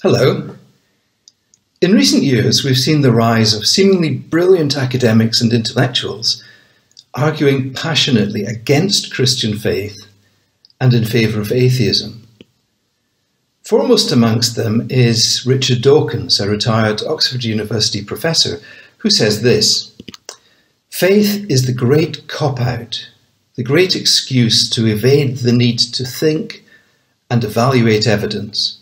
Hello. In recent years, we've seen the rise of seemingly brilliant academics and intellectuals arguing passionately against Christian faith and in favour of atheism. Foremost amongst them is Richard Dawkins, a retired Oxford University professor, who says this: "Faith is the great cop-out, the great excuse to evade the need to think and evaluate evidence.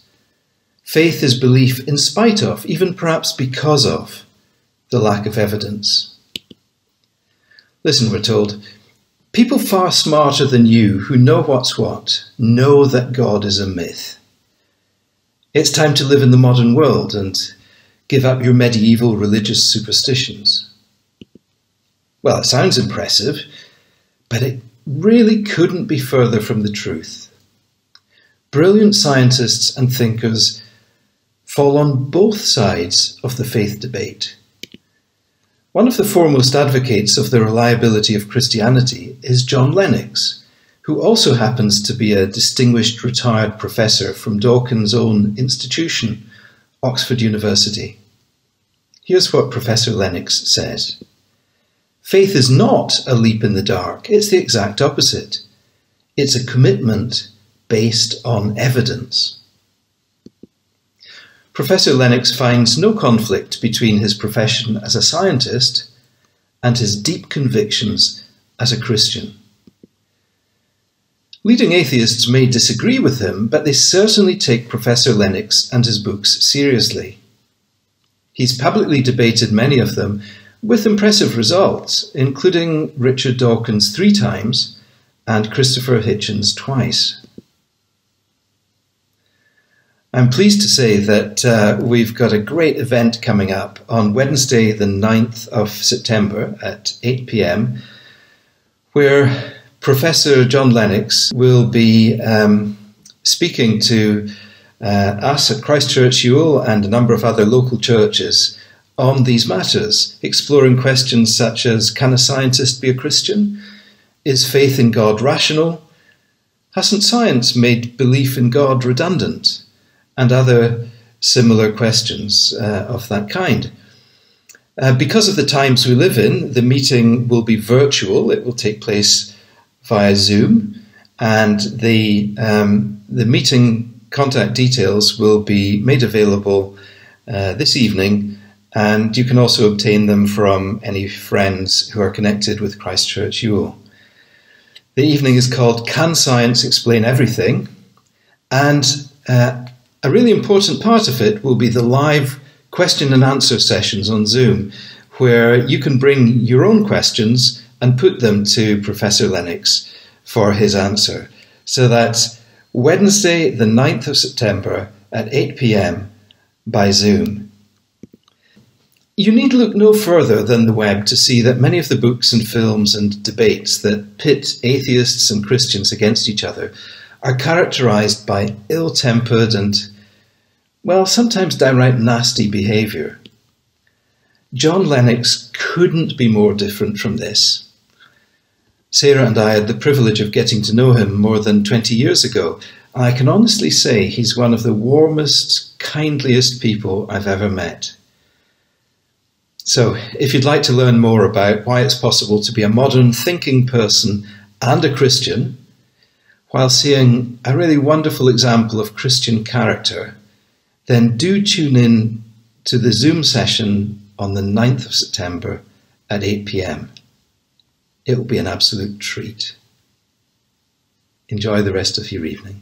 Faith is belief in spite of, even perhaps because of, the lack of evidence." Listen, we're told, people far smarter than you who know what's what know that God is a myth. It's time to live in the modern world and give up your medieval religious superstitions. Well, it sounds impressive, but it really couldn't be further from the truth. Brilliant scientists and thinkers fall on both sides of the faith debate. One of the foremost advocates of the reliability of Christianity is John Lennox, who also happens to be a distinguished retired professor from Dawkins' own institution, Oxford University. Here's what Professor Lennox says: "Faith is not a leap in the dark, it's the exact opposite. It's a commitment based on evidence." Professor Lennox finds no conflict between his profession as a scientist and his deep convictions as a Christian. Leading atheists may disagree with him, but they certainly take Professor Lennox and his books seriously. He's publicly debated many of them with impressive results, including Richard Dawkins 3 times and Christopher Hitchens twice. I'm pleased to say that we've got a great event coming up on Wednesday, the 9th of September at 8 p.m, where Professor John Lennox will be speaking to us at Christ Church Ewell and a number of other local churches on these matters, exploring questions such as: can a scientist be a Christian? Is faith in God rational? Hasn't science made belief in God redundant? And other similar questions of that kind. Because of the times we live in, the meeting will be virtual. It will take place via Zoom, and the meeting contact details will be made available this evening, and you can also obtain them from any friends who are connected with Christ Church Ewell. The evening is called "Can Science Explain Everything?" and a really important part of it will be the live question and answer sessions on Zoom, where you can bring your own questions and put them to Professor Lennox for his answer. So that's Wednesday, the 9th of September at 8 p.m. by Zoom. You need look no further than the web to see that many of the books and films and debates that pit atheists and Christians against each other are characterized by ill-tempered and, well, sometimes downright nasty behaviour. John Lennox couldn't be more different from this. Sarah and I had the privilege of getting to know him more than 20 years ago, and I can honestly say he's one of the warmest, kindliest people I've ever met. So, if you'd like to learn more about why it's possible to be a modern thinking person and a Christian, while seeing a really wonderful example of Christian character, then do tune in to the Zoom session on the 9th of September at 8 p.m. It will be an absolute treat. Enjoy the rest of your evening.